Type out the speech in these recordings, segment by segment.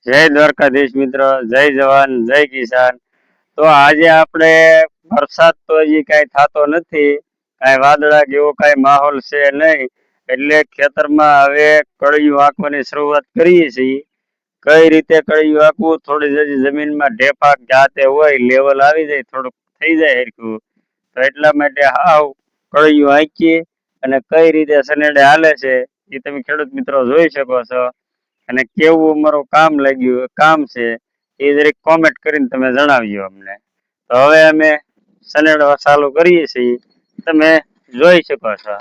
જય દ્વારકાધીશ મિત્રો, જય જવાન જય કિસાન. તો આજે આપણે વરસાદ તો હજી કઈ થતો નથી, કઈ વાદળા જેવો કઈ માહોલ છે નહીં, એટલે ખેતરમાં હવે કળિયું આંકવાની શરૂઆત કરીએ છીએ. કઈ રીતે કળિયું આંકવું, થોડી જમીનમાં ઢેફાક જાતે હોય, લેવલ આવી જાય, થોડુંક થઈ જાય હરખું, તો એટલા માટે હાવ કળિયું આંકીએ અને કઈ રીતે સનેડે હાલે છે એ તમે ખેડૂત મિત્રો જોઈ શકો છો. અને કેવું અમારું કામ લાગ્યું કામ છે એ જરીક કોમેન્ટ કરીને તમે જણાવજો અમને. તો હવે અમે સનેડવા ચાલુ કરીએ છીએ, તમે જોઈ શકો છો.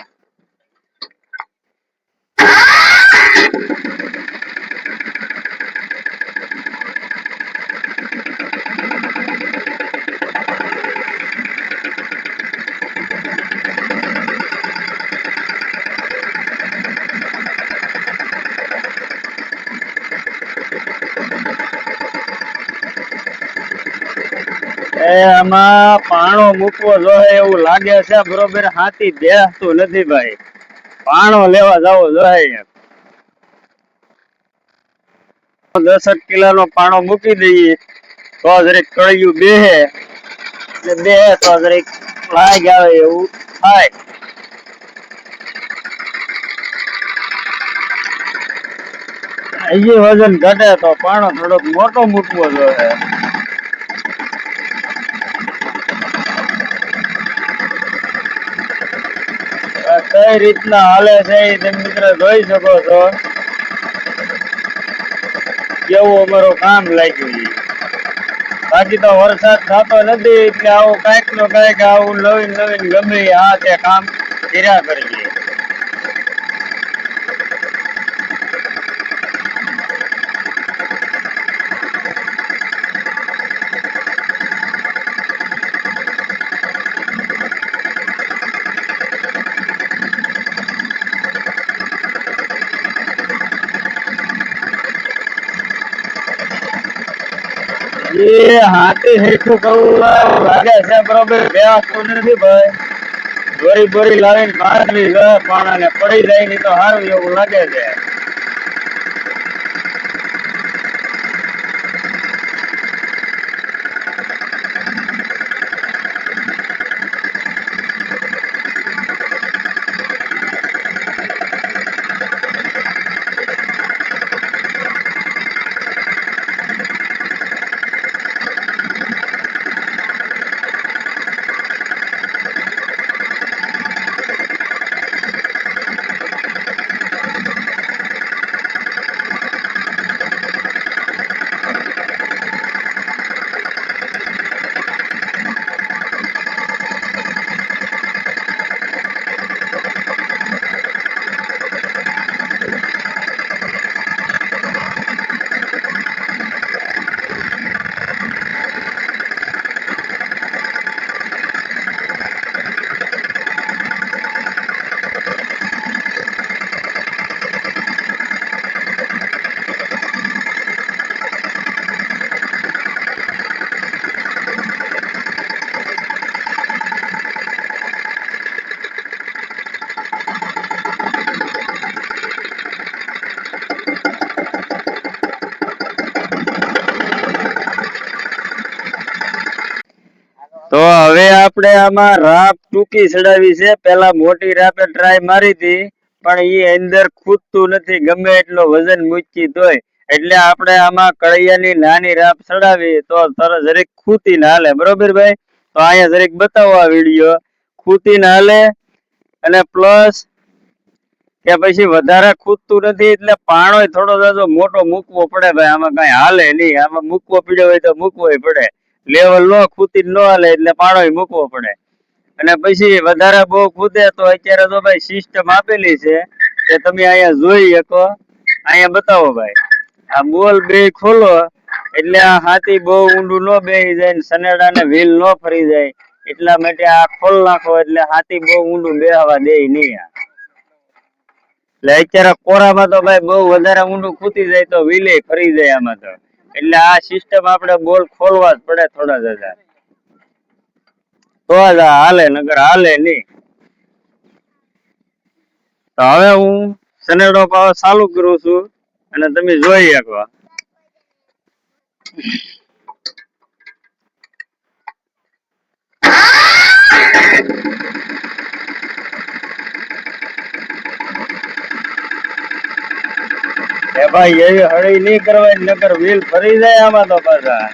આમાં પાણો મૂકવો જોઈએ એવું લાગે છે, બરોબર હાથી દેખતું નથી ભાઈ. પાણો લેવા જવો જોઈએ. 10 કિલોનો પાણો મૂકી દઈએ તો જરીક કળિયું બેહે, તો જરીક લાગ આવે એવું થાય. હજી વજન ઘટે તો પાણો થોડોક મોટો મૂકવો જોઈએ. કઈ રીતના હાલે છે એ તમે મિત્રો જોઈ શકો છો. કેવું અમારું કામ લાગ્યું છે. બાકી તો વરસાદ થતો નથી, એટલે આવું કઈક નો કઈક આવું નવીન નવીન ગમે આ તે કામ કર્યા કરીએ. એ હાથી હેઠું કરવું લાગે છે, બરોબર બેસતું નથી ભાઈ. દોરી બોરી લાવીને કાઢવી પાણા ને પડી જાય ની તો સારું એવું લાગે છે. તો હવે આપણે આમાં રાપ ટૂંકી ચડાવી છે. પેલા મોટી રાપે ટ્રાય મારી હતી, પણ એ અંદર ખૂટતું નથી, ગમે એટલો વજન મૂકી તોય. એટલે આપણે આમાં કળિયાની નાની રાપ ચડાવી તો જરીક ખૂટી ના હાલે, બરોબર ભાઈ. તો અહીંયા જરીક બતાવો આ વિડીયો, ખૂટી ના હાલે. અને પ્લસ કે પછી વધારે ખૂટતું નથી, એટલે પાણો થોડો જાજો મોટો મૂકવો પડે ભાઈ. આમાં કઈ હાલે નહીં, આમાં મૂકવો પડ્યો હોય તો મૂકવો પડે. લેવલ નો ખૂતી ન હાલે એટલે પાણો મૂકવો પડે. અને પછી વધારે બહુ ખૂદે તો અત્યારે તો ભાઈ સિસ્ટમ આપેલી છે કે તમે અહીંયા જોઈ શકો. અહીંયા બતાવો ભાઈ, આ બોલ બે ખોલો એટલે આ હાથી બહુ ઊંડું ન બેસી જાય, સનેડા ને વ્હીલ ન ફરી જાય. એટલા માટે આ ખોલ નાખો એટલે હાથી બહુ ઊંડું બેહવા દે નહીં. એટલે અત્યારે કોરામાં તો ભાઈ બહુ વધારે ઊંડું ખૂતી જાય તો વ્હીલે ફરી જાય આમાં તો. એટલે આ સિસ્ટમ આપણે બોલ ખોલવા જ પડે થોડા જતા, તો જ હાલે, નગર હાલે નહીં. તો હવે હું સનેડો પાવા ચાલુ કરું છું અને તમે જોઈ શકો. એ ભાઈ એવી હળી નહીં કરવાની, નકર વ્હીલ ફરી જાય આમાં તો પાછા.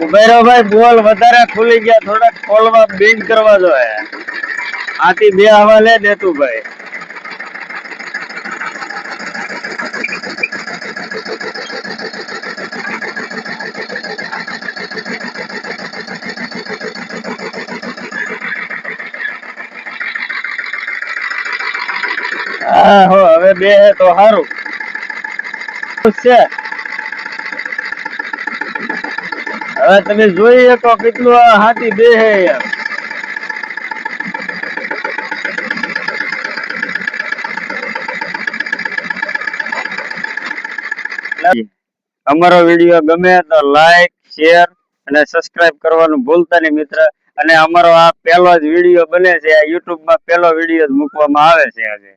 ઉભેરો ભાઈ, બોલ વધારે ખુલી ગયા, થોડાક ખોલવા બીટ કરવા જોઈએ. આથી બે હવા લે દેતું ભાઈ. હા હો, હવે બે હે તો સારું છે. હવે તમે જોઈ શકો કેટલું હાથી બે હે યાર. અમારો વિડીયો ગમે તો લાઈક, શેર અને સબસ્ક્રાઇબ કરવાનું ભૂલતા નહીં મિત્ર. અને અમારો આ પહેલો જ વિડીયો બને છે, આ યુટ્યુબમાં પહેલો વિડીયો જ મૂકવામાં આવે છે આજે.